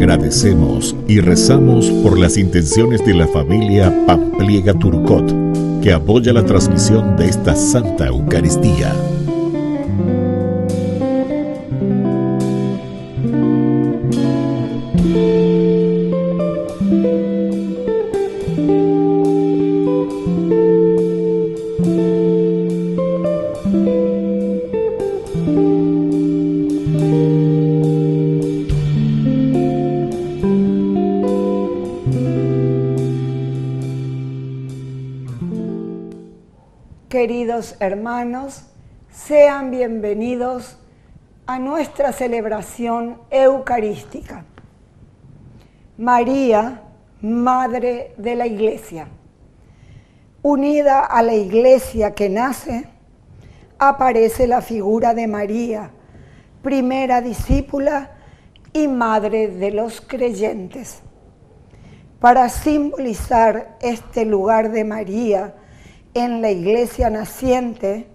Agradecemos y rezamos por las intenciones de la familia Pampliega Turcot, que apoya la transmisión de esta Santa Eucaristía. Queridos hermanos, sean bienvenidos a nuestra celebración eucarística. María, Madre de la Iglesia. Unida a la Iglesia que nace, aparece la figura de María, primera discípula y Madre de los creyentes. Para simbolizar este lugar de María en la Iglesia naciente,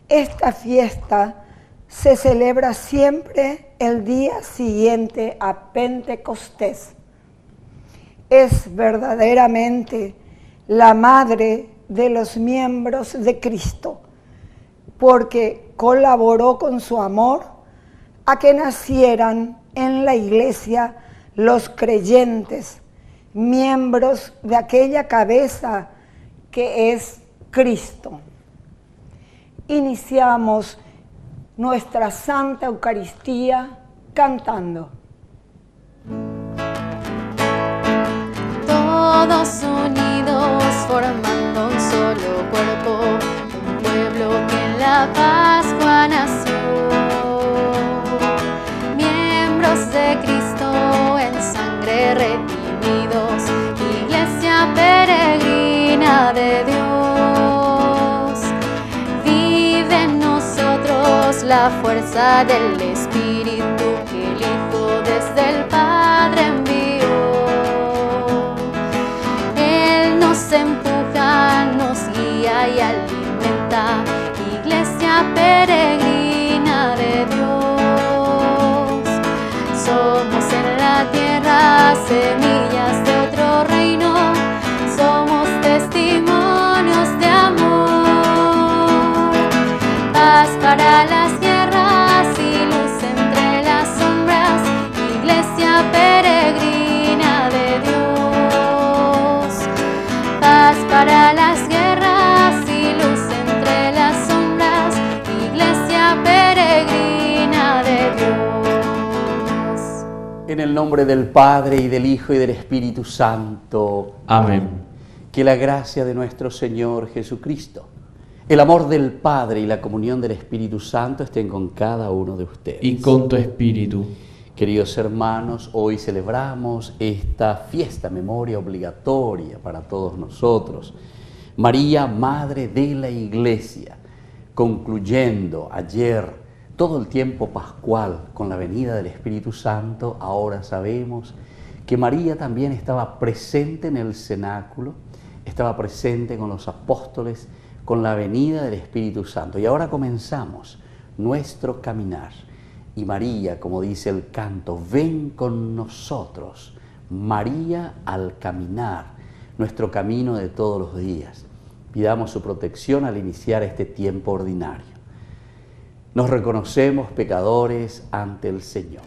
esta fiesta se celebra siempre el día siguiente a Pentecostés. Es verdaderamente la madre de los miembros de Cristo, porque colaboró con su amor a que nacieran en la Iglesia los creyentes, miembros de aquella cabeza que es Cristo. Iniciamos nuestra Santa Eucaristía cantando. Todos unidos formando un solo cuerpo, un pueblo que en la Pascua nació. Miembros de Cristo en sangre redimidos, Iglesia peregrina de Dios. Vive en nosotros la fuerza del Espíritu que el Hijo desde el Padre envió. Él nos empuja, nos guía y alimenta, Iglesia peregrina de Dios. Somos en la tierra semillas de otro reino, somos testimonios de amor. Paz para las guerras y luz entre las sombras, Iglesia peregrina de Dios. Paz para las guerras y luz entre las sombras, Iglesia peregrina de Dios. En el nombre del Padre, y del Hijo, y del Espíritu Santo. Amén. Que la gracia de nuestro Señor Jesucristo, el amor del Padre y la comunión del Espíritu Santo estén con cada uno de ustedes. Y con tu espíritu. Queridos hermanos, hoy celebramos esta fiesta, memoria obligatoria para todos nosotros. María, Madre de la Iglesia, concluyendo ayer todo el tiempo pascual con la venida del Espíritu Santo, ahora sabemos que María también estaba presente en el cenáculo, estaba presente con los apóstoles, con la venida del Espíritu Santo. Y ahora comenzamos nuestro caminar. Y María, como dice el canto, ven con nosotros, María al caminar, nuestro camino de todos los días. Pidamos su protección al iniciar este tiempo ordinario. Nos reconocemos pecadores ante el Señor.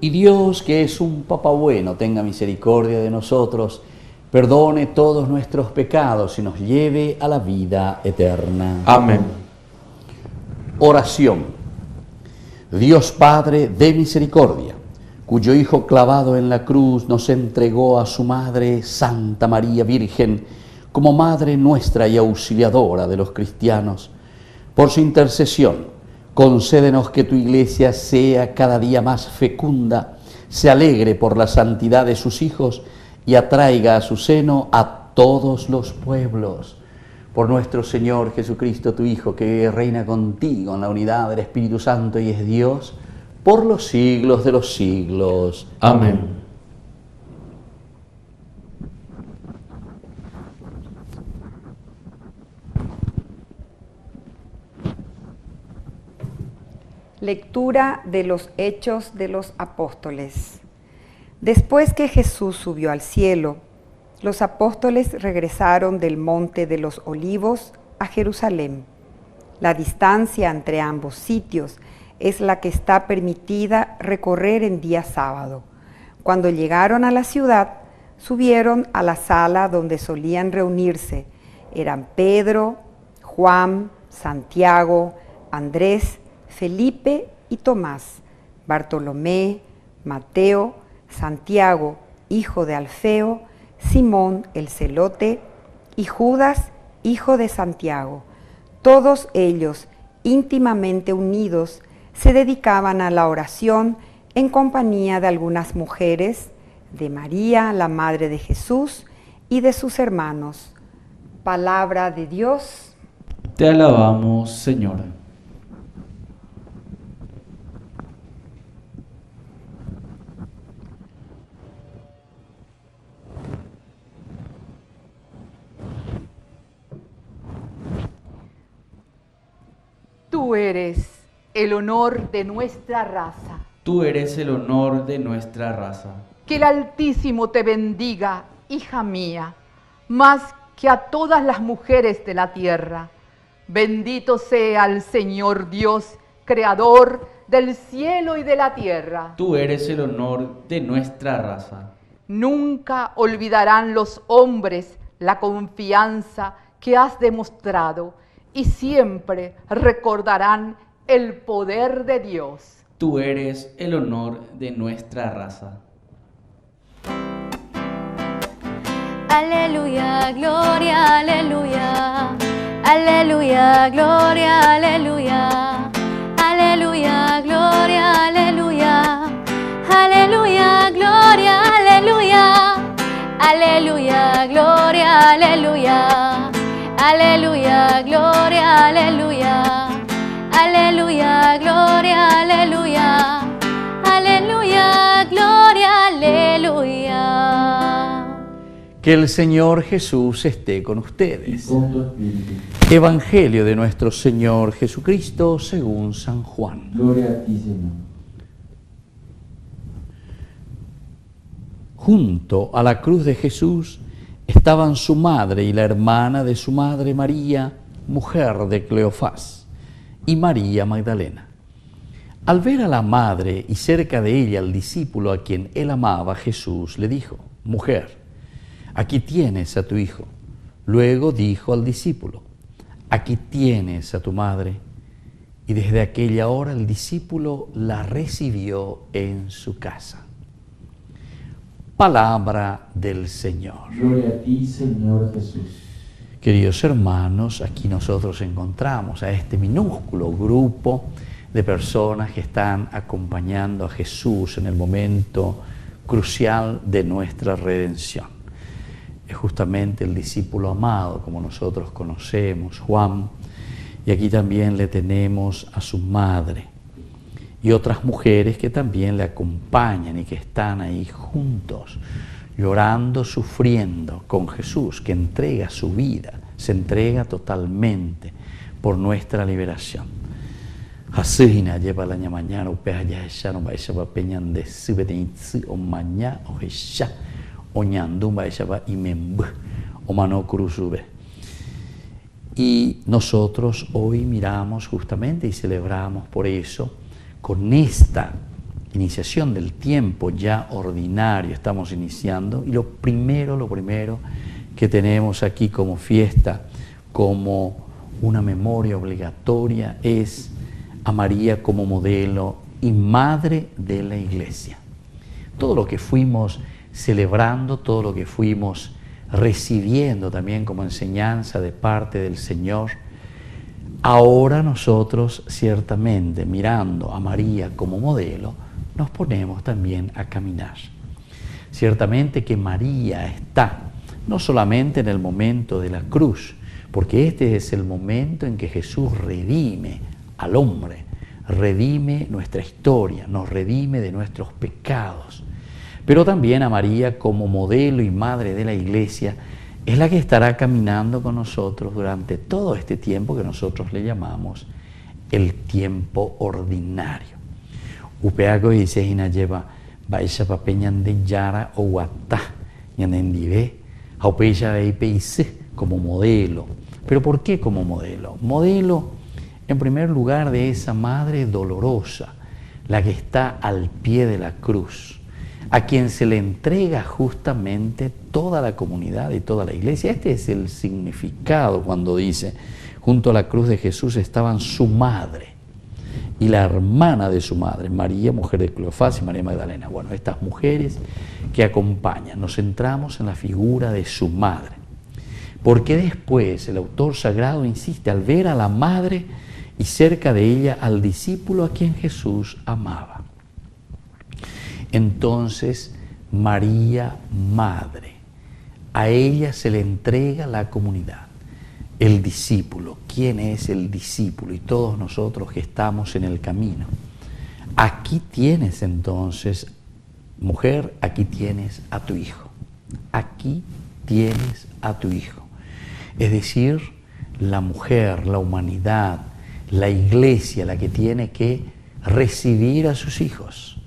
Y Dios, que es un Papá bueno, tenga misericordia de nosotros, perdone todos nuestros pecados y nos lleve a la vida eterna. Amén. Oración. Dios Padre de misericordia, cuyo Hijo clavado en la cruz nos entregó a su Madre, Santa María Virgen, como Madre nuestra y auxiliadora de los cristianos, por su intercesión, concédenos que tu Iglesia sea cada día más fecunda, se alegre por la santidad de sus hijos y atraiga a su seno a todos los pueblos. Por nuestro Señor Jesucristo, tu Hijo, que reina contigo en la unidad del Espíritu Santo y es Dios, por los siglos de los siglos. Amén. Lectura de los Hechos de los Apóstoles. Después que Jesús subió al cielo, los apóstoles regresaron del Monte de los Olivos a Jerusalén. La distancia entre ambos sitios es la que está permitida recorrer en día sábado. Cuando llegaron a la ciudad, subieron a la sala donde solían reunirse. Eran Pedro, Juan, Santiago, Andrés, Felipe y Tomás, Bartolomé, Mateo, Santiago, hijo de Alfeo, Simón el celote y Judas, hijo de Santiago. Todos ellos, íntimamente unidos, se dedicaban a la oración en compañía de algunas mujeres, de María, la madre de Jesús, y de sus hermanos. Palabra de Dios. Te alabamos, Señor. Tú eres el honor de nuestra raza. Tú eres el honor de nuestra raza. Que el Altísimo te bendiga, hija mía, más que a todas las mujeres de la tierra. Bendito sea el Señor Dios, creador del cielo y de la tierra. Tú eres el honor de nuestra raza. Nunca olvidarán los hombres la confianza que has demostrado y siempre recordarán el poder de Dios. Tú eres el honor de nuestra raza. Aleluya, gloria, aleluya. Aleluya, gloria, aleluya. Aleluya, gloria, aleluya. Aleluya, gloria, aleluya. Aleluya, gloria, aleluya. Aleluya, gloria, aleluya. Aleluya, gloria, aleluya. Aleluya, gloria, aleluya. Que el Señor Jesús esté con ustedes. Con tu espíritu. Evangelio de nuestro Señor Jesucristo según San Juan. Gloria a ti, Señor. Junto a la cruz de Jesús estaban su madre y la hermana de su madre María, mujer de Cleofás, y María Magdalena. Al ver a la madre y cerca de ella al discípulo a quien él amaba, Jesús le dijo: Mujer, aquí tienes a tu hijo. Luego dijo al discípulo: Aquí tienes a tu madre. Y desde aquella hora el discípulo la recibió en su casa. Palabra del Señor. Gloria a ti, Señor Jesús. Queridos hermanos, aquí nosotros encontramos a este minúsculo grupo de personas que están acompañando a Jesús en el momento crucial de nuestra redención. Es justamente el discípulo amado, como nosotros conocemos, Juan, y aquí también le tenemos a su madre y otras mujeres que también le acompañan y que están ahí juntos, llorando, sufriendo con Jesús, que entrega su vida, se entrega totalmente por nuestra liberación. Hasina lleva la mañana upea ya ya no vaya a peñan de subedinci o maña o ya o ñandum vaya a imemb o mano cruzube. Y nosotros hoy miramos justamente y celebramos por eso con esta iniciación del tiempo ya ordinario estamos iniciando, y lo primero que tenemos aquí como fiesta, como una memoria obligatoria, es a María como modelo y madre de la Iglesia. Todo lo que fuimos celebrando, todo lo que fuimos recibiendo también como enseñanza de parte del Señor, ahora nosotros ciertamente mirando a María como modelo, nos ponemos también a caminar. Ciertamente que María está no solamente en el momento de la cruz, porque este es el momento en que Jesús redime al hombre, redime nuestra historia, nos redime de nuestros pecados. Pero también a María como modelo y madre de la Iglesia es la que estará caminando con nosotros durante todo este tiempo que nosotros le llamamos el tiempo ordinario. Upeago dice y lleva baisha papeñan de yara o guatá ñanendive aupeya veipeise como modelo. ¿Pero por qué como modelo? Modelo, en primer lugar, de esa madre dolorosa, la que está al pie de la cruz, a quien se le entrega justamente toda la comunidad y toda la Iglesia. Este es el significado cuando dice, junto a la cruz de Jesús estaban su madre y la hermana de su madre, María, mujer de Cleofás, y María Magdalena. Bueno, estas mujeres que acompañan, nos centramos en la figura de su madre. Porque después el autor sagrado insiste, al ver a la madre y cerca de ella al discípulo a quien Jesús amaba. Entonces, María, madre, a ella se le entrega la comunidad. El discípulo, ¿quién es el discípulo? Y todos nosotros que estamos en el camino. Aquí tienes entonces, mujer, aquí tienes a tu hijo. Aquí tienes a tu hijo. Es decir, la mujer, la humanidad, la Iglesia, la que tiene que recibir a sus hijos.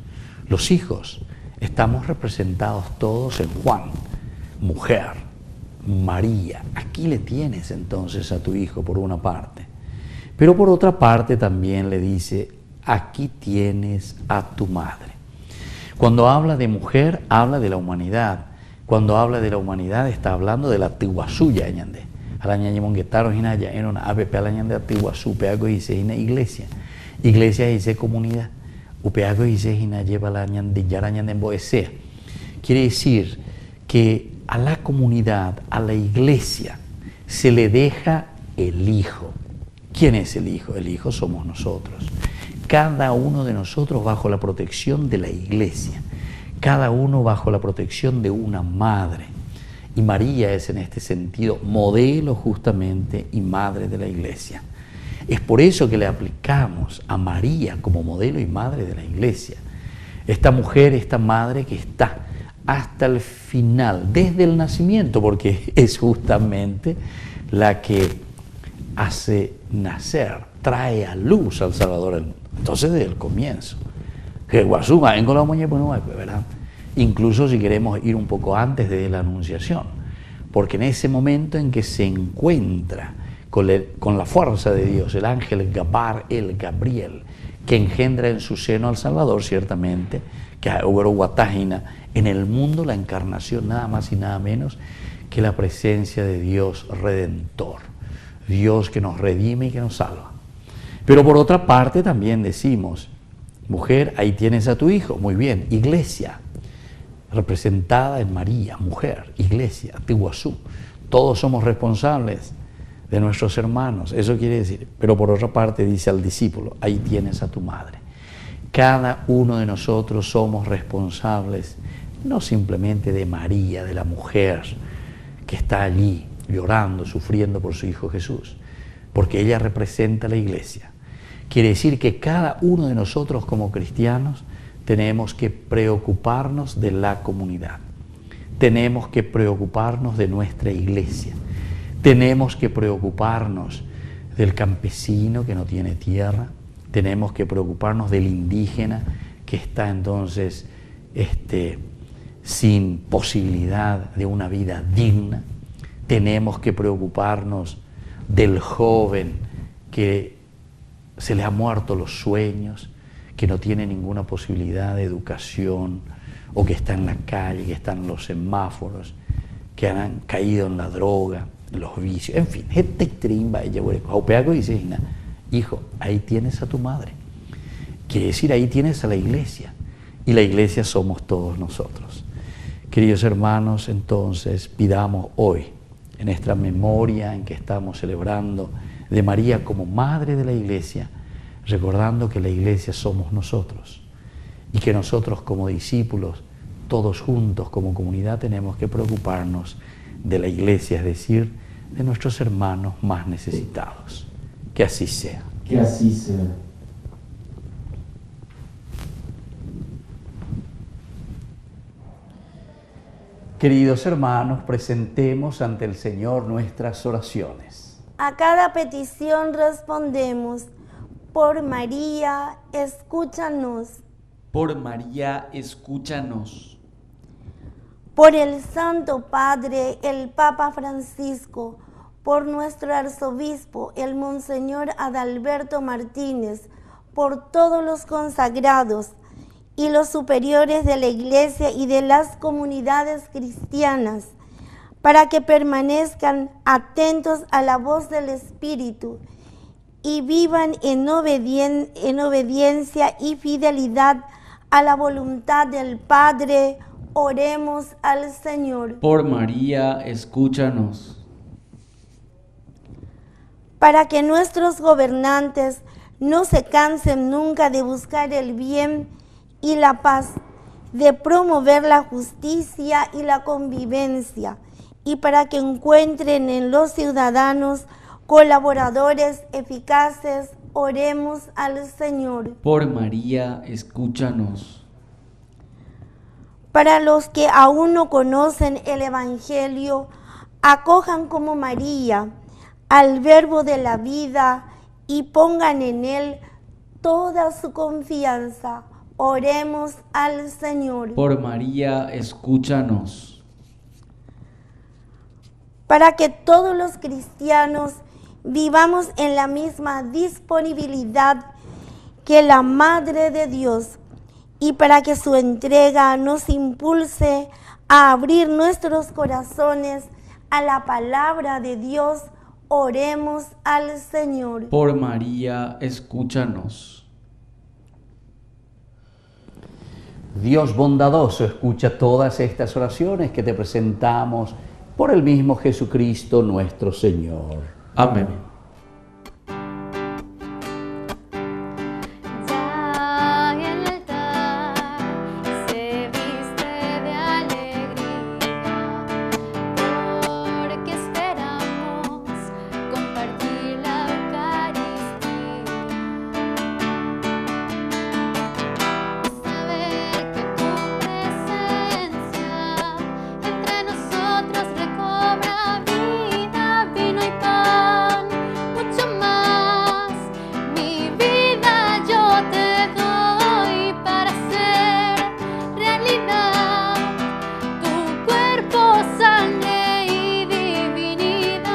Los hijos, estamos representados todos en Juan, mujer, María. Aquí le tienes entonces a tu hijo por una parte. Pero por otra parte también le dice, aquí tienes a tu madre. Cuando habla de mujer, habla de la humanidad. Cuando habla de la humanidad, está hablando de la Tihuasuya, ñande. Alañañemonguetaros y naya, en una APP alañande a Tihuasú, peago dice, y iglesia. Iglesia dice comunidad. Upeago dice, y na lleva la ñande, yarañande en Boesea. Quiere decir que a la comunidad, a la Iglesia, se le deja el Hijo. ¿Quién es el Hijo? El Hijo somos nosotros. Cada uno de nosotros bajo la protección de la Iglesia. Cada uno bajo la protección de una madre. Y María es en este sentido modelo justamente y madre de la Iglesia. Es por eso que le aplicamos a María como modelo y madre de la Iglesia. Esta mujer, esta madre que está hasta el final, desde el nacimiento, porque es justamente la que hace nacer, trae a luz al Salvador del mundo. Entonces, desde el comienzo. ¿Verdad? Incluso si queremos ir un poco antes de la Anunciación, porque en ese momento en que se encuentra con la fuerza de Dios, el ángel Gabriel, que engendra en su seno al Salvador, ciertamente, que en el mundo la encarnación nada más y nada menos que la presencia de Dios Redentor, Dios que nos redime y que nos salva. Pero por otra parte también decimos, mujer, ahí tienes a tu hijo, muy bien, Iglesia, representada en María, mujer, Iglesia, Tihuasú, todos somos responsables de nuestros hermanos, eso quiere decir, pero por otra parte dice al discípulo, ahí tienes a tu madre. Cada uno de nosotros somos responsables, no simplemente de María, de la mujer que está allí llorando, sufriendo por su Hijo Jesús, porque ella representa a la Iglesia. Quiere decir que cada uno de nosotros como cristianos tenemos que preocuparnos de la comunidad, tenemos que preocuparnos de nuestra Iglesia, tenemos que preocuparnos del campesino que no tiene tierra, tenemos que preocuparnos del indígena que está entonces sin posibilidad de una vida digna, tenemos que preocuparnos del joven que se le han muerto los sueños, que no tiene ninguna posibilidad de educación, o que está en la calle, que están en los semáforos, que han caído en la droga, en los vicios, en fin, gente trimba, ella, y dice, hijo, ahí tienes a tu madre. Quiere decir, ahí tienes a la iglesia, y la iglesia somos todos nosotros. Queridos hermanos, entonces pidamos hoy, en esta memoria en que estamos celebrando de María como Madre de la Iglesia, recordando que la Iglesia somos nosotros y que nosotros como discípulos, todos juntos como comunidad, tenemos que preocuparnos de la Iglesia, es decir, de nuestros hermanos más necesitados. Que así sea. Que así sea. Queridos hermanos, presentemos ante el Señor nuestras oraciones. A cada petición respondemos: por María, escúchanos. Por María, escúchanos. Por el Santo Padre, el Papa Francisco, por nuestro arzobispo, el Monseñor Adalberto Martínez, por todos los consagrados y los superiores de la Iglesia y de las comunidades cristianas, para que permanezcan atentos a la voz del Espíritu y vivan en obediencia y fidelidad a la voluntad del Padre. Oremos al Señor. Por María, escúchanos. Para que nuestros gobernantes no se cansen nunca de buscar el bien y la paz, de promover la justicia y la convivencia, y para que encuentren en los ciudadanos colaboradores eficaces, oremos al Señor. Por María, escúchanos. Para los que aún no conocen el Evangelio, acojan como María al Verbo de la vida y pongan en él toda su confianza. Oremos al Señor. Por María, escúchanos. Para que todos los cristianos vivamos en la misma disponibilidad que la Madre de Dios, y para que su entrega nos impulse a abrir nuestros corazones a la palabra de Dios, oremos al Señor. Por María, escúchanos. Dios bondadoso, escucha todas estas oraciones que te presentamos por el mismo Jesucristo nuestro Señor. Amén. Ya el altar se viste de alegría, porque esperamos compartir la Eucaristía. Saber que tu presencia entre nosotros recobra vida, vino y pan, mucho más. Mi vida yo te doy para hacer realidad tu cuerpo, sangre y divinidad.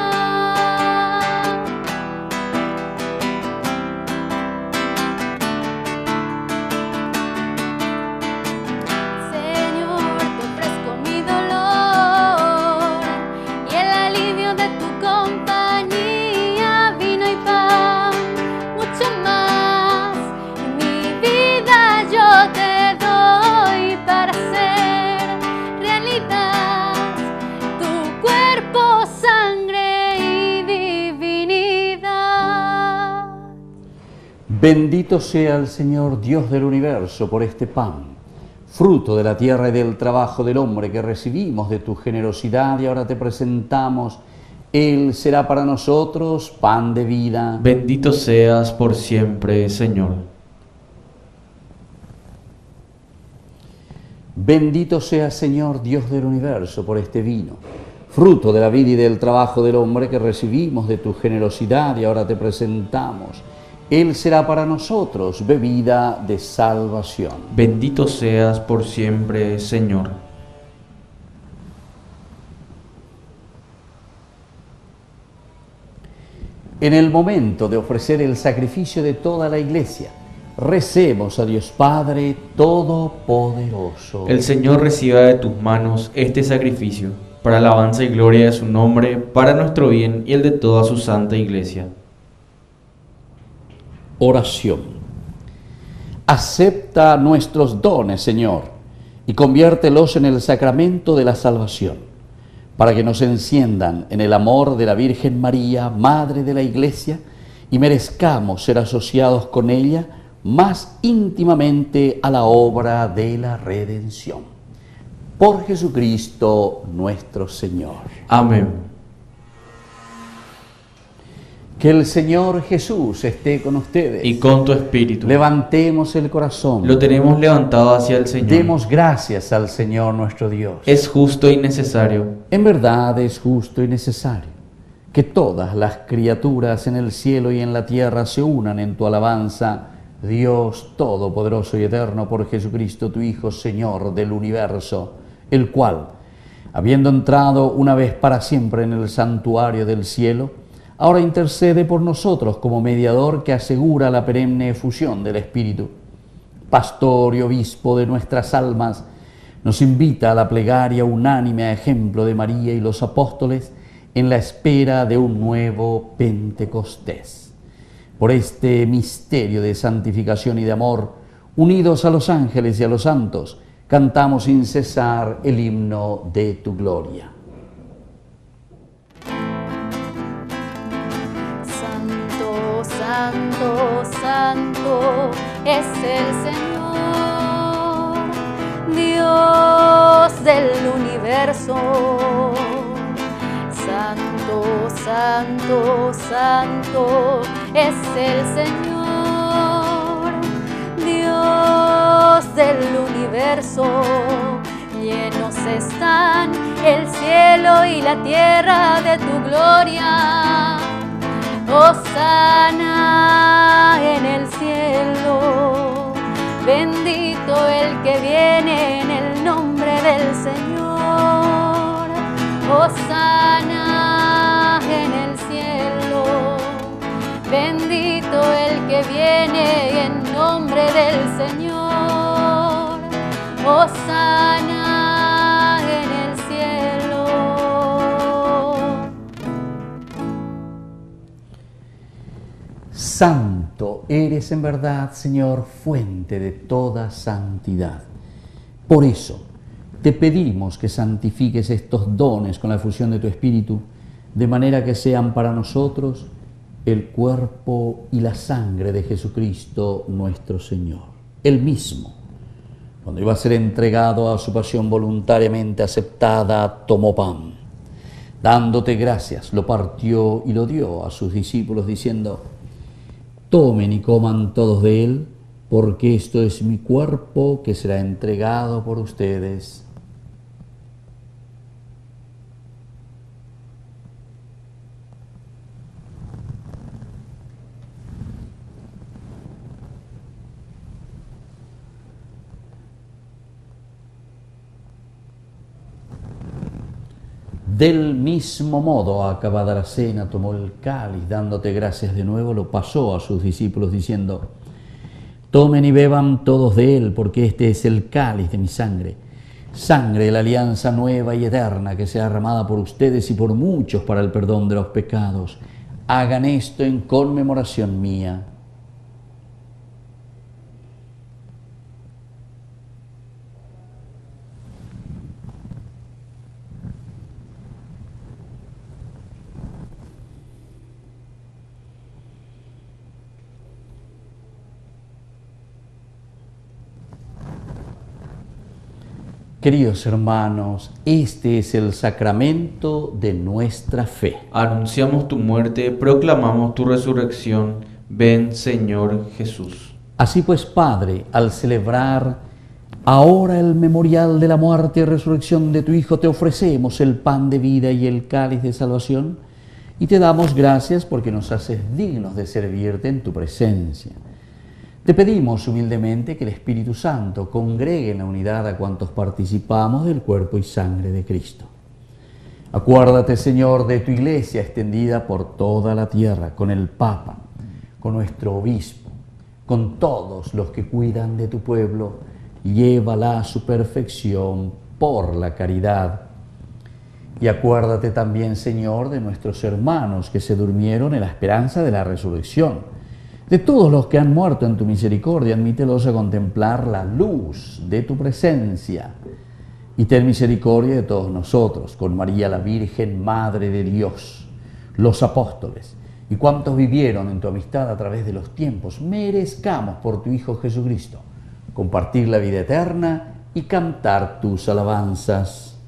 Señor, te ofrezco mi dolor y el alivio de tu compañía, vino y pan, mucho más. Mi vida yo te doy para hacer realidad tu cuerpo, sangre y divinidad. Bendito sea el Señor Dios del universo por este pan, fruto de la tierra y del trabajo del hombre que recibimos de tu generosidad y ahora te presentamos. Él será para nosotros pan de vida. Bendito seas por siempre, Señor. Bendito sea, Señor Dios del universo, por este vino, fruto de la vida y del trabajo del hombre que recibimos de tu generosidad y ahora te presentamos. Él será para nosotros bebida de salvación. Bendito seas por siempre, Señor. En el momento de ofrecer el sacrificio de toda la Iglesia, Recemos a Dios Padre Todopoderoso. El Señor reciba de tus manos este sacrificio, para alabanza y gloria de su nombre, para nuestro bien y el de toda su santa Iglesia. Oración. Acepta nuestros dones, Señor, y conviértelos en el sacramento de la salvación, para que nos enciendan en el amor de la Virgen María, Madre de la Iglesia, y merezcamos ser asociados con ella más íntimamente a la obra de la redención. Por Jesucristo nuestro Señor. Amén. Que el Señor Jesús esté con ustedes. Y con tu espíritu. Levantemos el corazón. Lo tenemos levantado hacia el Señor. Demos gracias al Señor nuestro Dios. Es justo y necesario. En verdad es justo y necesario que todas las criaturas en el cielo y en la tierra se unan en tu alabanza, Dios Todopoderoso y Eterno, por Jesucristo tu Hijo, Señor del universo, el cual, habiendo entrado una vez para siempre en el santuario del cielo, ahora intercede por nosotros como mediador que asegura la perenne efusión del Espíritu. Pastor y obispo de nuestras almas, nos invita a la plegaria unánime a ejemplo de María y los apóstoles en la espera de un nuevo Pentecostés. Por este misterio de santificación y de amor, unidos a los ángeles y a los santos, cantamos sin cesar el himno de tu gloria. Santo, santo, santo es el Señor, Dios del universo. Santo, santo, santo es el Señor, Dios del universo. Llenos están el cielo y la tierra de tu gloria. Hosana en el cielo, bendito el que viene en el nombre del Señor. Hosana en el cielo, bendito el que viene en nombre del Señor. Hosana en el cielo. Santo eres en verdad, Señor, fuente de toda santidad. Por eso, te pedimos que santifiques estos dones con la efusión de tu Espíritu, de manera que sean para nosotros el cuerpo y la sangre de Jesucristo nuestro Señor. Él mismo, cuando iba a ser entregado a su pasión voluntariamente aceptada, tomó pan. Dándote gracias, lo partió y lo dio a sus discípulos, diciendo: tomen y coman todos de él, porque esto es mi cuerpo que será entregado por ustedes. Del mismo modo, acabada la cena, tomó el cáliz, dándote gracias de nuevo, lo pasó a sus discípulos, diciendo: tomen y beban todos de él, porque este es el cáliz de mi sangre, sangre de la alianza nueva y eterna, que será derramada por ustedes y por muchos para el perdón de los pecados. Hagan esto en conmemoración mía. Queridos hermanos, este es el sacramento de nuestra fe. Anunciamos tu muerte, proclamamos tu resurrección. Ven, Señor Jesús. Así pues, Padre, al celebrar ahora el memorial de la muerte y resurrección de tu Hijo, te ofrecemos el pan de vida y el cáliz de salvación, y te damos gracias porque nos haces dignos de servirte en tu presencia. Te pedimos humildemente que el Espíritu Santo congregue en la unidad a cuantos participamos del cuerpo y sangre de Cristo. Acuérdate, Señor, de tu Iglesia extendida por toda la tierra, con el Papa, con nuestro Obispo, con todos los que cuidan de tu pueblo, llévala a su perfección por la caridad. Y acuérdate también, Señor, de nuestros hermanos que se durmieron en la esperanza de la resurrección. De todos los que han muerto en tu misericordia, admítelos a contemplar la luz de tu presencia. Y ten misericordia de todos nosotros, con María la Virgen, Madre de Dios, los apóstoles, y cuantos vivieron en tu amistad a través de los tiempos, merezcamos por tu Hijo Jesucristo compartir la vida eterna y cantar tus alabanzas.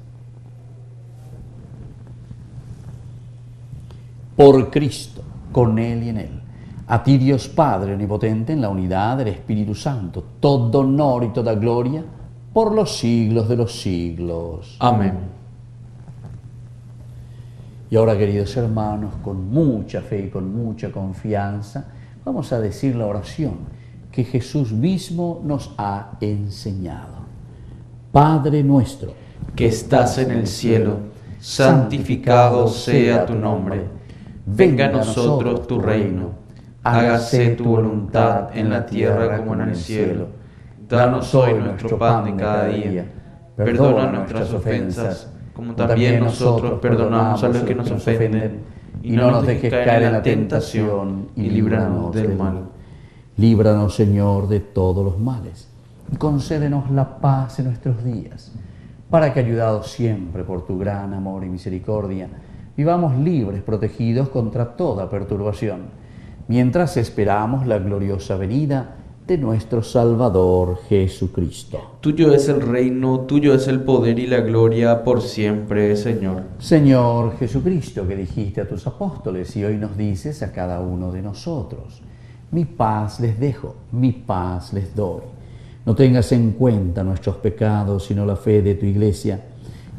Por Cristo, con Él y en Él, a ti Dios Padre Omnipotente, en la unidad del Espíritu Santo, todo honor y toda gloria, por los siglos de los siglos. Amén. Y ahora, queridos hermanos, con mucha fe y con mucha confianza, vamos a decir la oración que Jesús mismo nos ha enseñado. Padre nuestro, que estás en el cielo, santificado sea tu nombre. Venga a nosotros tu reino. Hágase tu voluntad en la tierra como en el cielo. Danos hoy nuestro pan de cada día. Perdona nuestras ofensas, como también nosotros perdonamos a los que nos ofenden. Y no nos dejes caer en la tentación, y líbranos del mal. Líbranos, Señor, de todos los males, y concédenos la paz en nuestros días, para que, ayudados siempre por tu gran amor y misericordia, vivamos libres, protegidos contra toda perturbación, mientras esperamos la gloriosa venida de nuestro Salvador Jesucristo. Tuyo es el reino, tuyo es el poder y la gloria por siempre, Señor. Señor Jesucristo, que dijiste a tus apóstoles y hoy nos dices a cada uno de nosotros: mi paz les dejo, mi paz les doy. No tengas en cuenta nuestros pecados, sino la fe de tu Iglesia,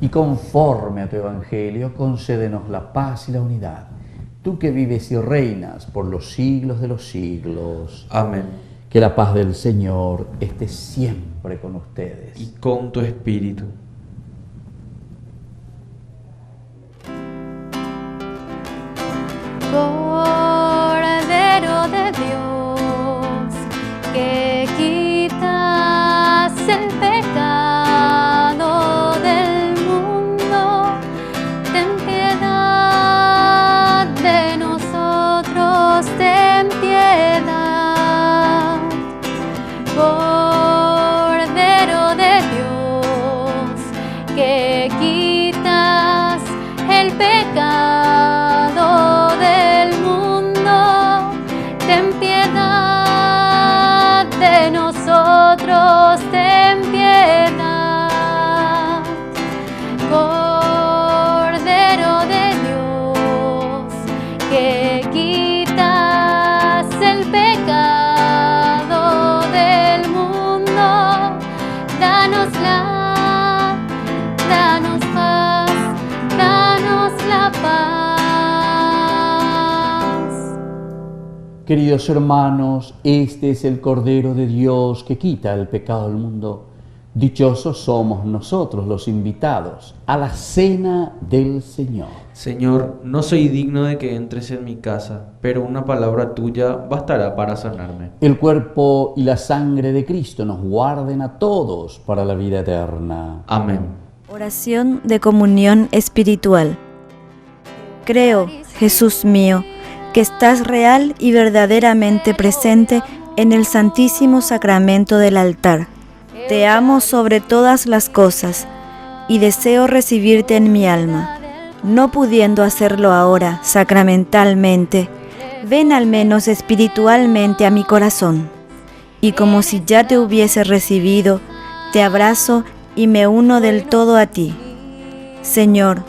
y conforme a tu Evangelio, concédenos la paz y la unidad. Tú que vives y reinas por los siglos de los siglos. Amén. Que la paz del Señor esté siempre con ustedes. Y con tu espíritu. Cordero de Dios, que quitas el pecado del mundo, ten piedad de nosotros, ten piedad. Cordero de Dios, que quitas el pecado del mundo, ten piedad de nosotros, ten piedad. Cordero de Dios, que quitas el pecado del mundo, danos paz, danos la paz. Queridos hermanos, este es el Cordero de Dios que quita el pecado del mundo. Dichosos somos nosotros los invitados a la cena del Señor. Señor, no soy digno de que entres en mi casa, pero una palabra tuya bastará para sanarme. El cuerpo y la sangre de Cristo nos guarden a todos para la vida eterna. Amén. Oración de comunión espiritual. Creo, Jesús mío, que estás real y verdaderamente presente en el Santísimo Sacramento del altar. Te amo sobre todas las cosas y deseo recibirte en mi alma. No pudiendo hacerlo ahora sacramentalmente, ven al menos espiritualmente a mi corazón. Y como si ya te hubiese recibido, te abrazo y me uno del todo a ti. Señor,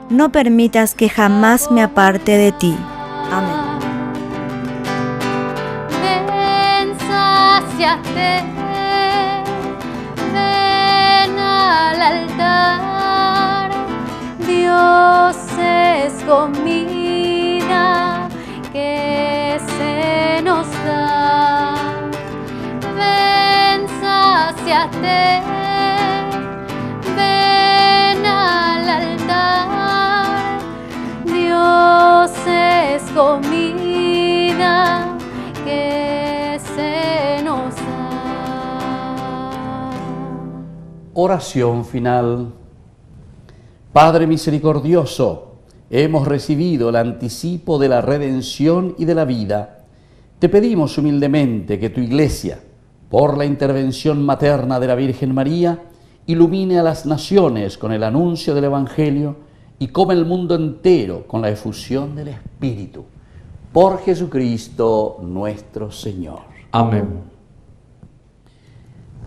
no permitas que jamás me aparte de ti. Amén. Ven, sáciate, ven al altar. Dios es comida que se nos da. Ven, sáciate, ven al altar. Dios es comida que se Oración final. Padre misericordioso, hemos recibido el anticipo de la redención y de la vida. Te pedimos humildemente que tu Iglesia, por la intervención materna de la Virgen María, ilumine a las naciones con el anuncio del Evangelio y come el mundo entero con la efusión del Espíritu. Por Jesucristo nuestro Señor. Amén.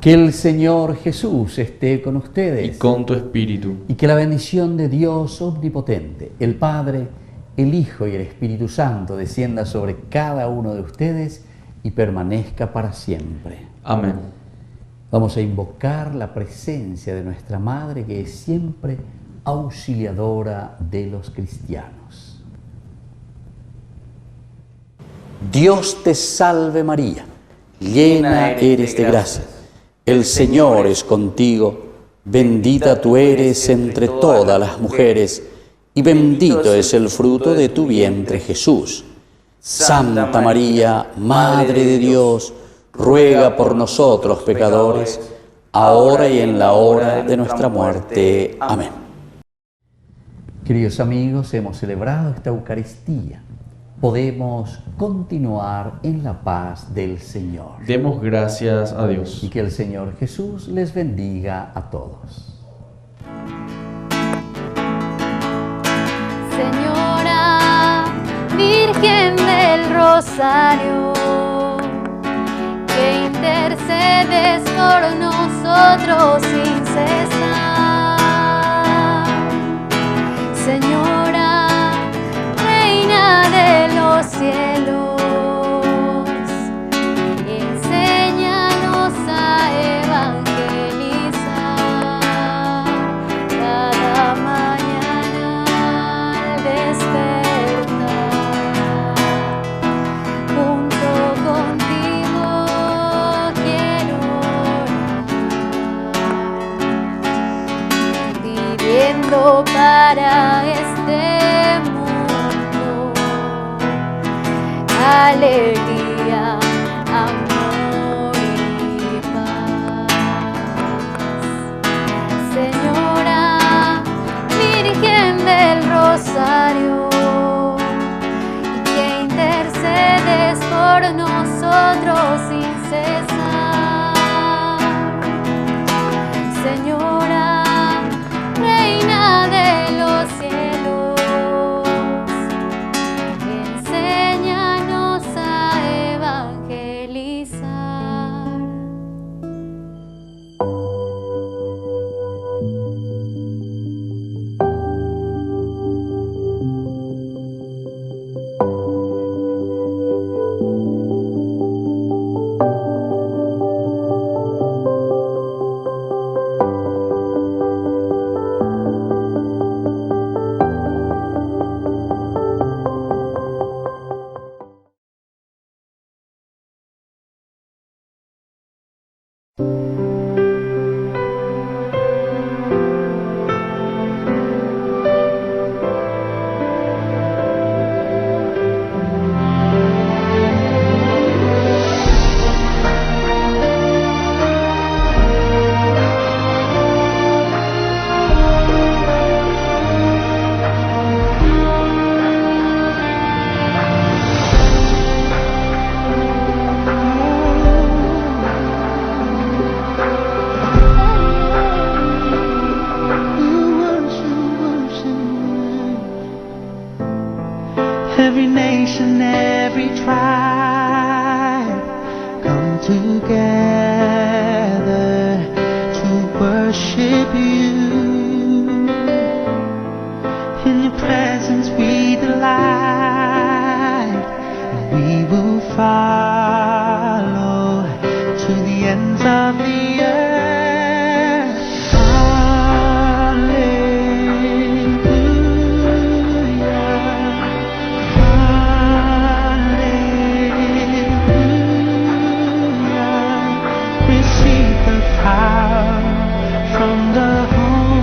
Que el Señor Jesús esté con ustedes. Y con tu espíritu. Y que la bendición de Dios omnipotente, el Padre, el Hijo y el Espíritu Santo descienda sobre cada uno de ustedes y permanezca para siempre. Amén. Vamos a invocar la presencia de nuestra Madre, que es siempre auxiliadora de los cristianos. Dios te salve María, llena eres de gracia. El Señor es contigo, bendita tú eres entre todas las mujeres, y bendito es el fruto de tu vientre Jesús. Santa María, Madre de Dios, ruega por nosotros pecadores, ahora y en la hora de nuestra muerte. Amén. Queridos amigos, hemos celebrado esta Eucaristía. Podemos continuar en la paz del Señor. Demos gracias a Dios. Y que el Señor Jesús les bendiga a todos. Señora Virgen del Rosario, que intercedes por nosotros sin cesar. Señora Reina de los cielos, enséñanos a evangelizar cada mañana al despertar. Junto contigo quiero orar, viviendo para este mundo alegría, amor y paz. Señora Virgen del Rosario, que intercedes por nosotros sin cesar. Señora Reina de los cielos, enséñanos a evangelizar. Every nation, every tribe come together to worship you. In your presence we delight, and we will follow to the ends of the earth. From the home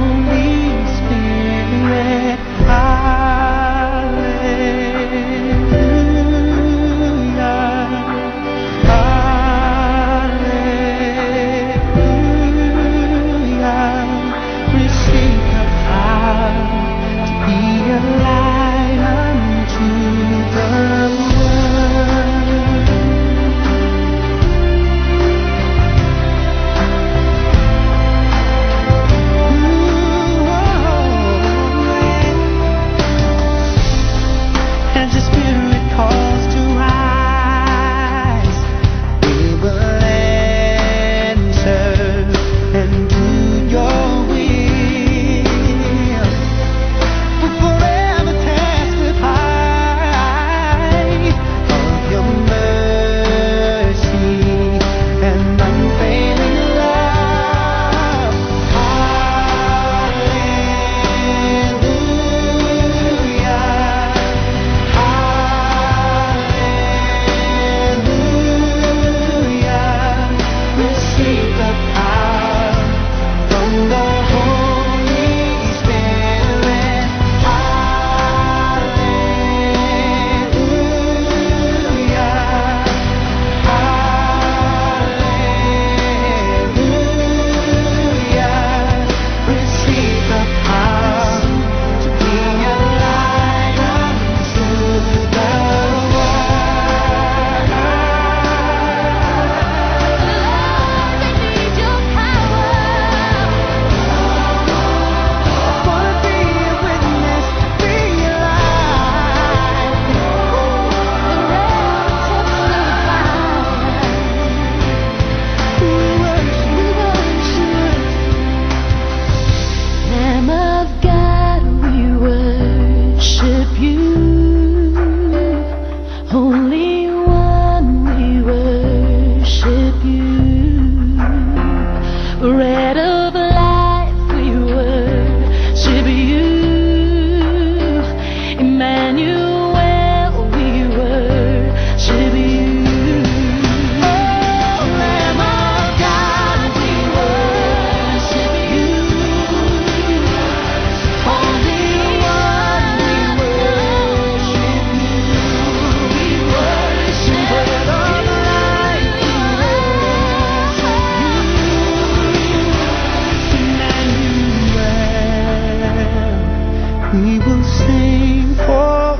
sing forever.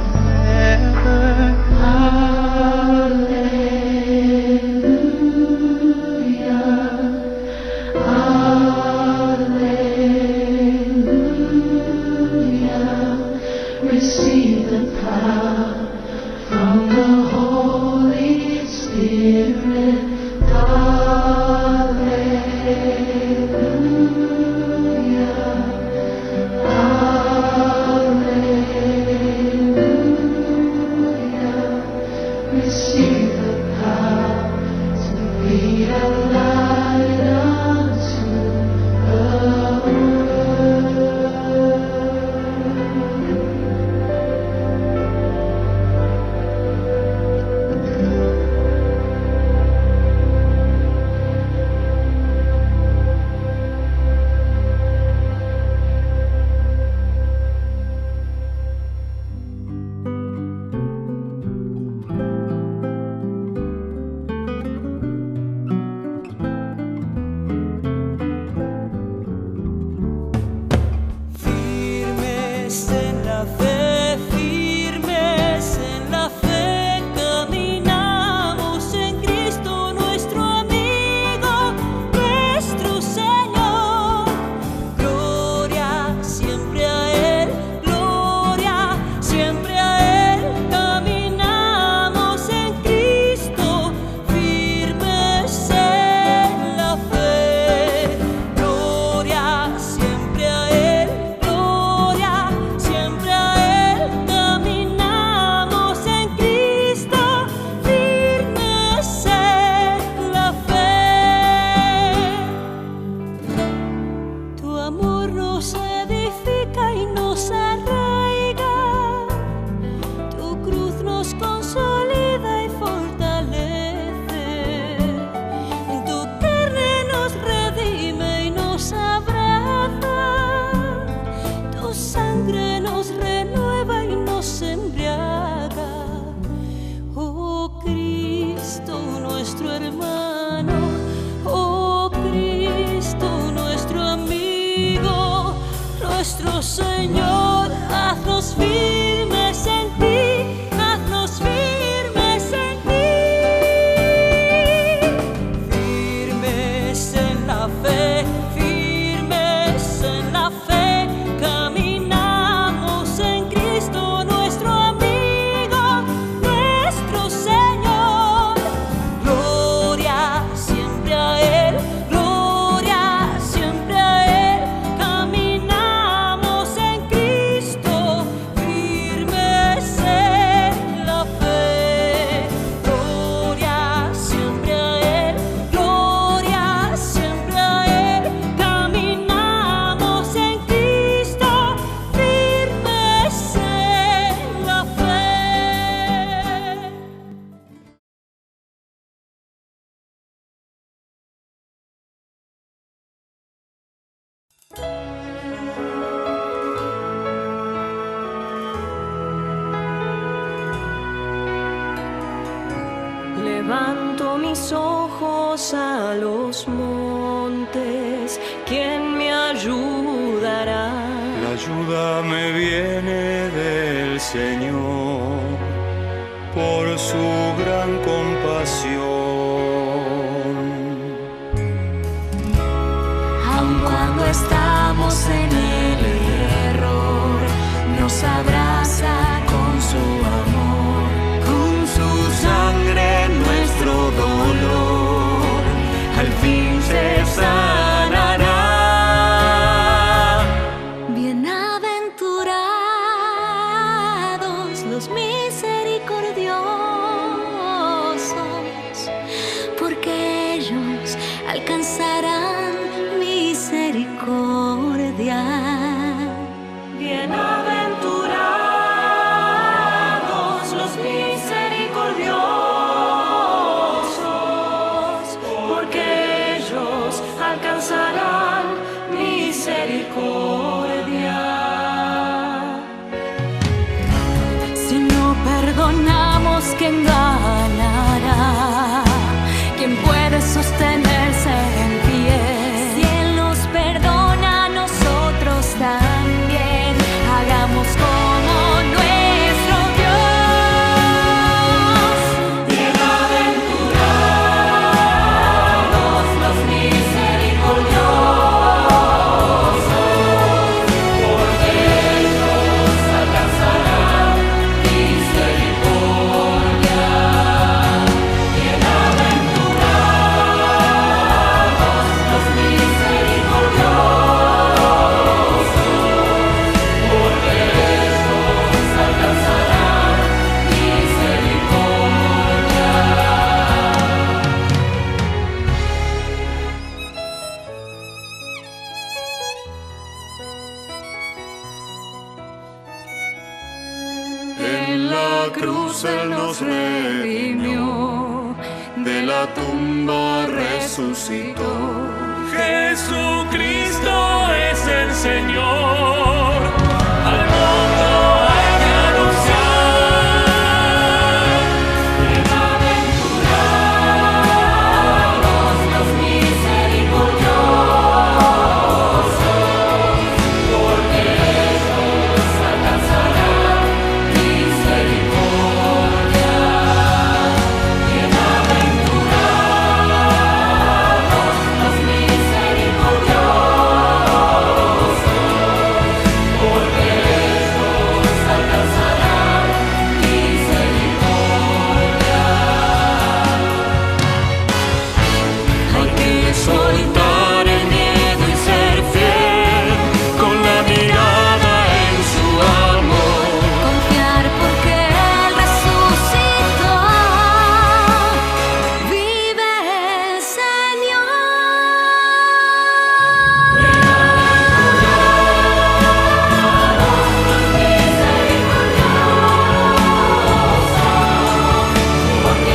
Receive the power from the Holy Spirit. Hallelujah. Hallelujah. Receive the power to be a light unto the world. Firmes en la fe, caminamos en Cristo nuestro amigo, nuestro Señor. Gloria siempre a Él, gloria siempre a Él. Caminamos en Cristo, firmes en la fe. Gloria siempre a Él, gloria siempre a Él. Caminamos en Cristo, firmes en la fe. Tu amor nos edifica y nos arraiga, tu cruz nos consolida y fortalece, tu carne nos redime y nos abraza, tu sangre nos renueva y nos embriaga. Oh Cristo nuestro hermano, oh Cristo nuestro amigo, nuestro Señor, haznos firmes en ti, haznos firmes en ti. Firmes en la fe, firmes en la fe. Caminamos en Cristo nuestro amigo, nuestro Señor. Gloria siempre a Él, gloria siempre a Él. Caminamos en Cristo, firmes en la fe. Gloria siempre a Él, gloria siempre a Él. Caminamos en Cristo, firmes en la fe. Levanto mis ojos a los montes, ¿quién me ayudará? La ayuda me viene del Señor, por su gran compasión. Aun cuando estamos en el error, nos abraza con su amor, con su sangre nuestro dolor al fin se sanará. Bienaventurados los misericordiosos, porque ellos alcanzarán misericordia. Bienaventurados los misericordiosos, porque ellos alcanzarán misericordia. Si no perdonamos, ¿quién ganará? ¿Quién puede sostenerse en pie? Si Él nos perdona, nosotros también hagamos como la cruz Él nos redimió, de la tumba resucitó. Jesucristo es el Señor, al mundo hay que anunciar. Bienaventurados los misericordiosos, porque ellos alcanzarán misericordia. Bienaventurados los misericordiosos, porque ellos alcanzarán misericordia. Hay que soltar el miedo y ser fiel, con la mirada en su amor. Confiar porque Él resucitó, vive el Señor. Porque ellos alcanzarán misericordia.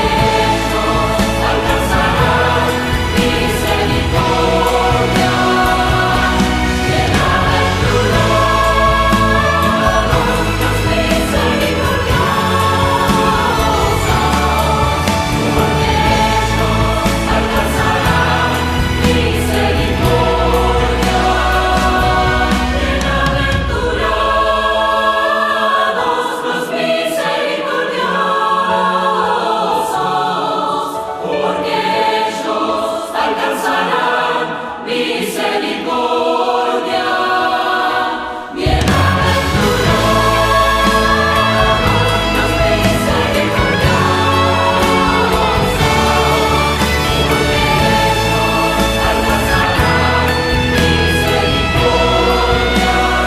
Bienaventurados los misericordiosos, porque ellos alcanzarán misericordia. Bienaventurados los misericordiosos, porque ellos alcanzarán misericordia.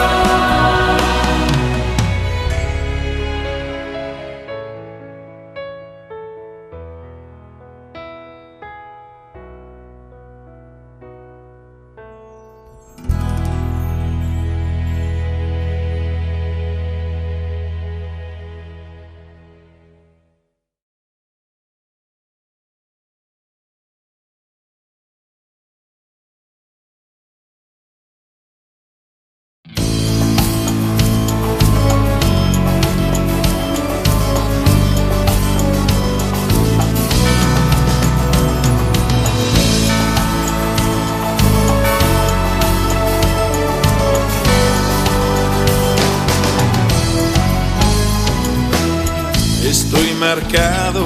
Estoy marcado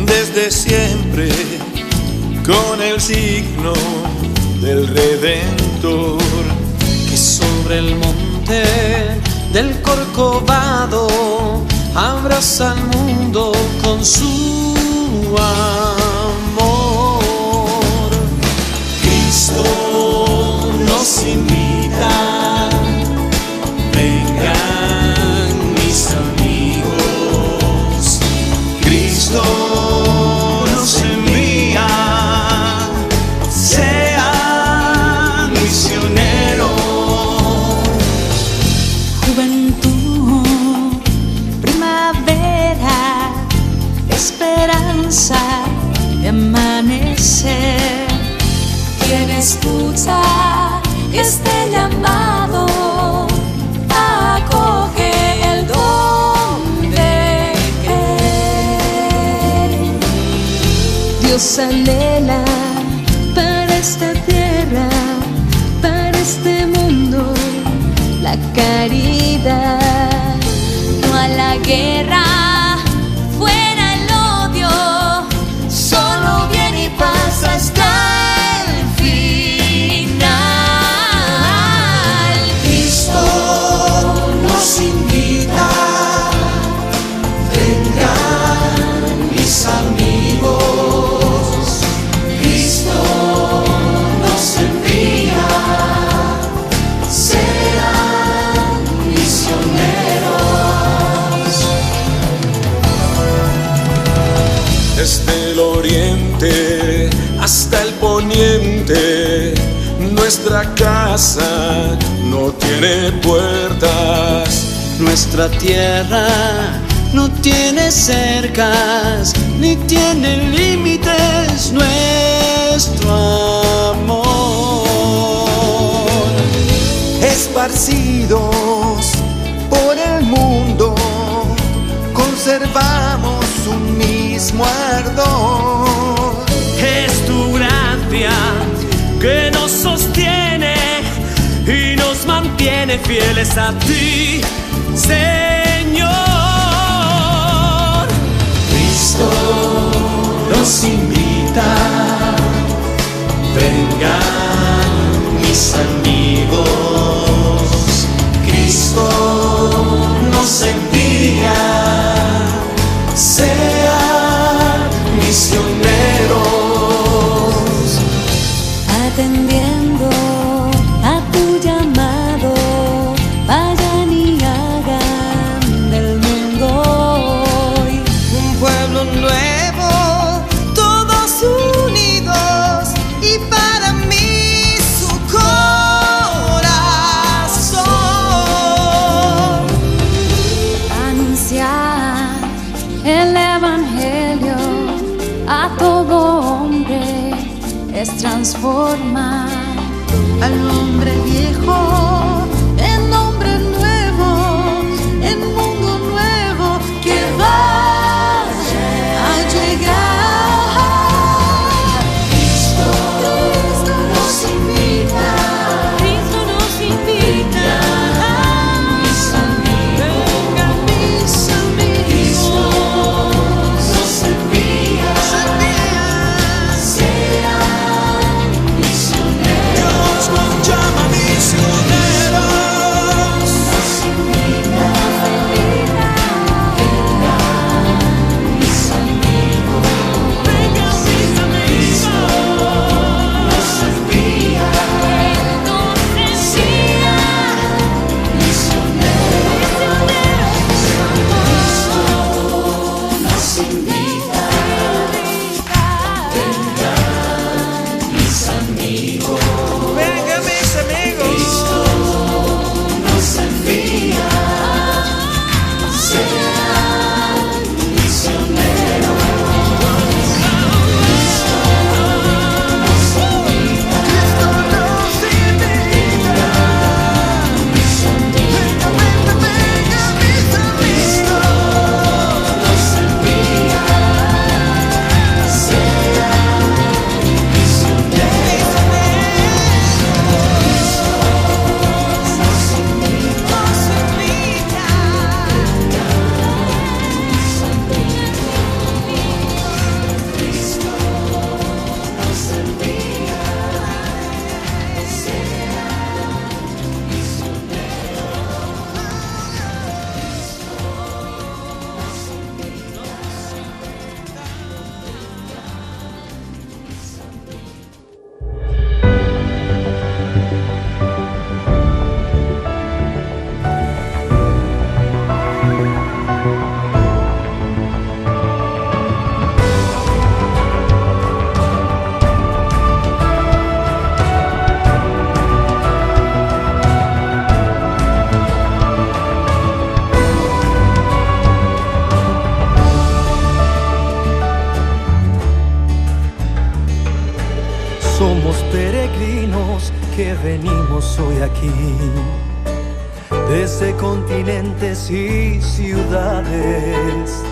desde siempre con el signo del Redentor, que sobre el monte del Corcovado abraza al mundo con su amor. Cristo nos invita, vengan mis amigos. Cristo nos envía, sean misioneros. Juventud, primavera, esperanza de amanecer. Quien escucha este llamado acoge el don de creer. Dios anhela para esta tierra, para este mundo, la caridad. No a la guerra, fuera el odio, solo bien y paz hasta el final. Cristo nos invita, vengan mis amigos. Cristo nos envía, sean misioneros. Desde el oriente hasta el poniente, nuestra casa no tiene puertas. Nuestra tierra no tiene cercas ni tiene límites nuestro amor. Esparcidos por el mundo, conservamos un mismo ardor. Es tu gracia que nos sostiene y nos mantiene fieles a ti, Señor. Cristo nos invita, vengan mis amigos. Cristo nos envía, sean misioneros. Atendiendo a tu llamado, vayan y hagan del mundo hoy un pueblo nuevo, todos unidos y para mí su corazón. anunciar el evangelio a todo hombre es transformar al hombre viejo en hombre nuevo, en mundo nuevo que va a llegar. Cristo nos invita, Cristo nos invita. mis amigos, vengan mis amigos. Cristo nos envía, sean misioneros. Dios nos llama misioneros. Nos invita, vengan mis amigos. Vengan mis amigos. Nos envía, sean misioneros. Cristo nos invita, vengan mis amigos. Vengan mis amigos. Cristo nos envía, sean misioneros. Cristo nos invita, vengan mis amigos. Vengan mis amigos. Cristo nos envía, Somos peregrinos que venimos hoy aquí, desde continentes y ciudades.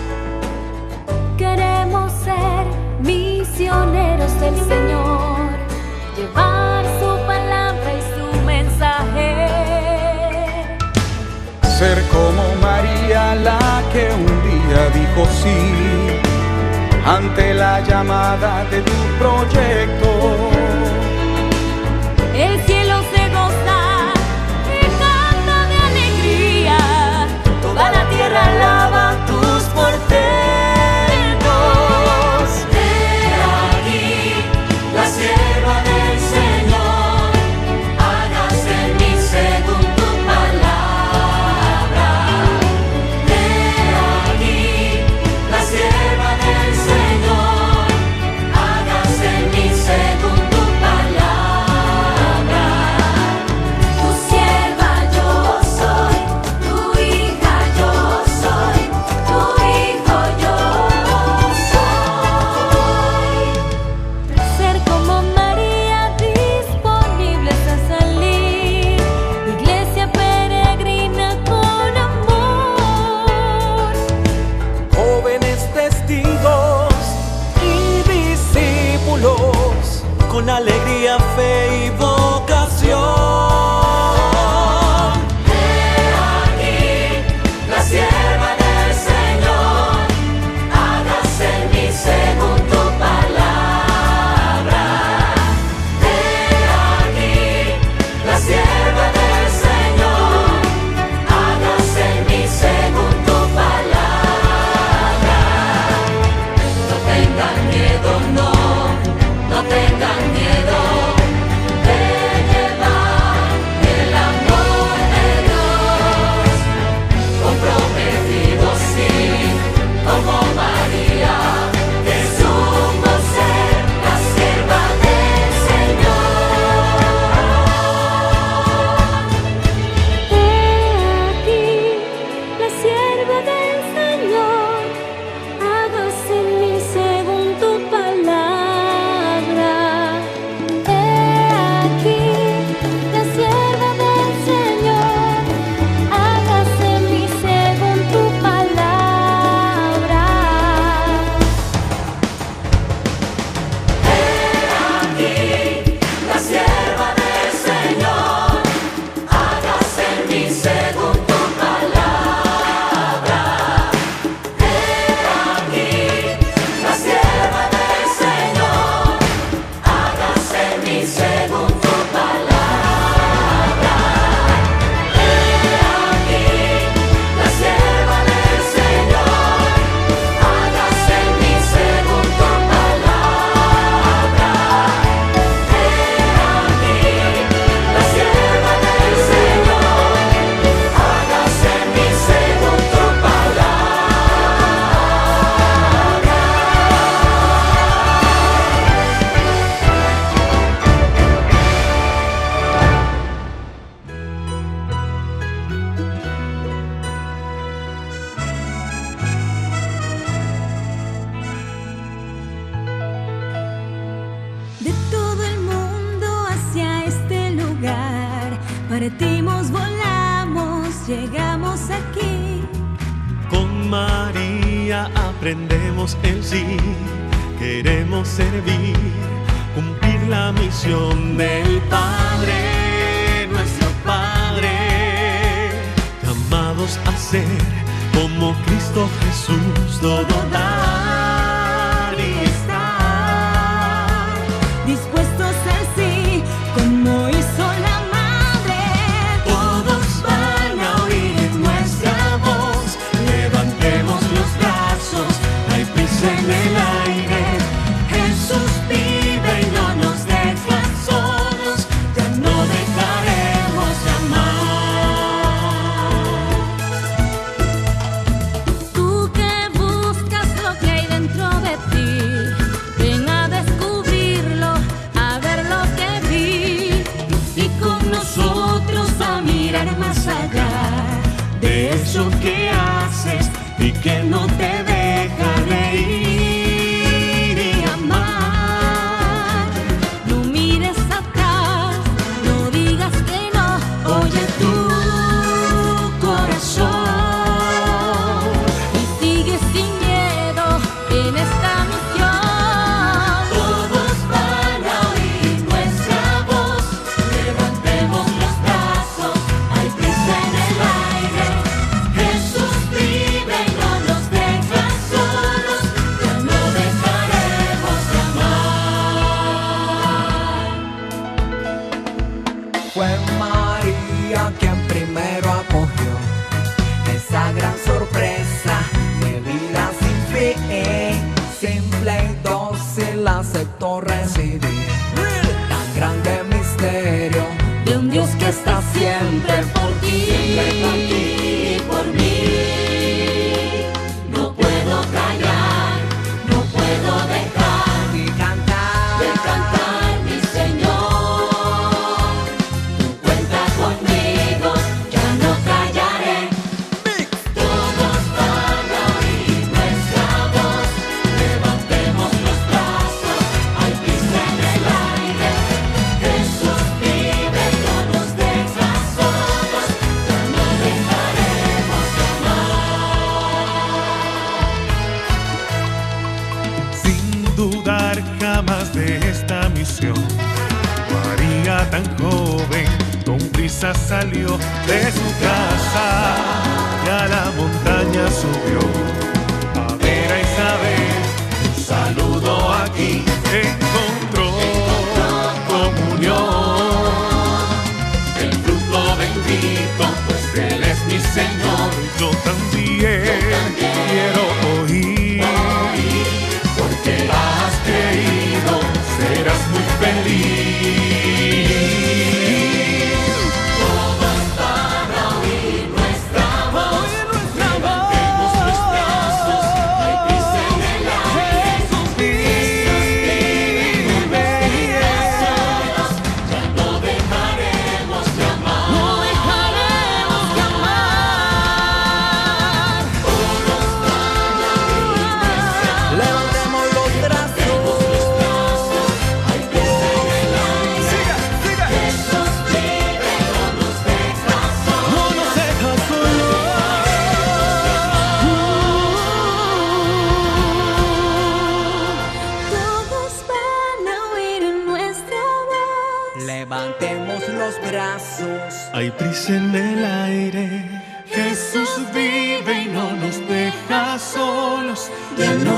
Queremos ser misioneros del Señor, llevar su palabra y su mensaje. Ser como María, la que un día dijo sí ante la llamada de tu proyecto. El cielo se goza y canta de alegría, toda la tierra alaba tus portentos. He aquí la sierva del Señor, hágase en mí según tu palabra. He aquí la sierva del Señor, hágase en mí según Partimos, volamos, llegamos aquí. Con María aprendemos el sí. Queremos servir, cumplir la misión del Padre, nuestro Padre. Llamados a ser como Cristo Jesús, todo dar y estar. Dispuestos al sí, como hizo la madre. Todos van a oír nuestra voz. Levantemos los brazos, hay prisa en el aire. Jesús vive y no nos deja solos. Ya no dejaremos de amar. Tú que buscas lo que hay dentro de ti, ven a descubrirlo, a ver lo que vi. Y con nosotros a mirar más allá de eso que haces y que no te deja reír y amar. No mires atrás, no digas que no. Oye tu corazón Y sigue sin miedo en esta misión. Todos van a oír nuestra voz. Levantemos los brazos, hay prisa en el aire. Jesús vive y no nos deja solos. Ya no dejaremos de amar. Fue María quien primero acogió esa gran sorpresa de vida sin fin. Simple y dócil aceptó recibir tan grande misterio de un Dios que está siempre por ti, por mí. No puedo callar, no puedo dejar de cantar, mi Señor. Cuenta conmigo, ya no callaré. Todos van a oír nuestra voz. Levantemos los brazos, hay prisa en el aire. Jesús vive y no nos deja solos. Ya no dejaremos de amar. Sin dudar jamás de esta misión, María tan joven con prisa salió de su casa y a la montaña subió a ver a Isabel. Un saludo aquí encontró comunión, el fruto bendito, pues Él es mi Señor. Yo también quiero oír, porque has creído, serás muy feliz. Todos van a oír nuestra voz. Levantemos los brazos, hay prisa en el aire. Jesús vive y no nos deja solos. Ya no dejaremos de amar. No dejaremos de amar. Todos van a oír nuestra voz. levantemos los brazos. Hay prisa en el aire. Jesús vive y no nos deja solos. No nos deja Todos van a oír nuestra voz. Levantemos los brazos. Hay prisa en el aire. Jesús vive y no nos deja solos. Ya no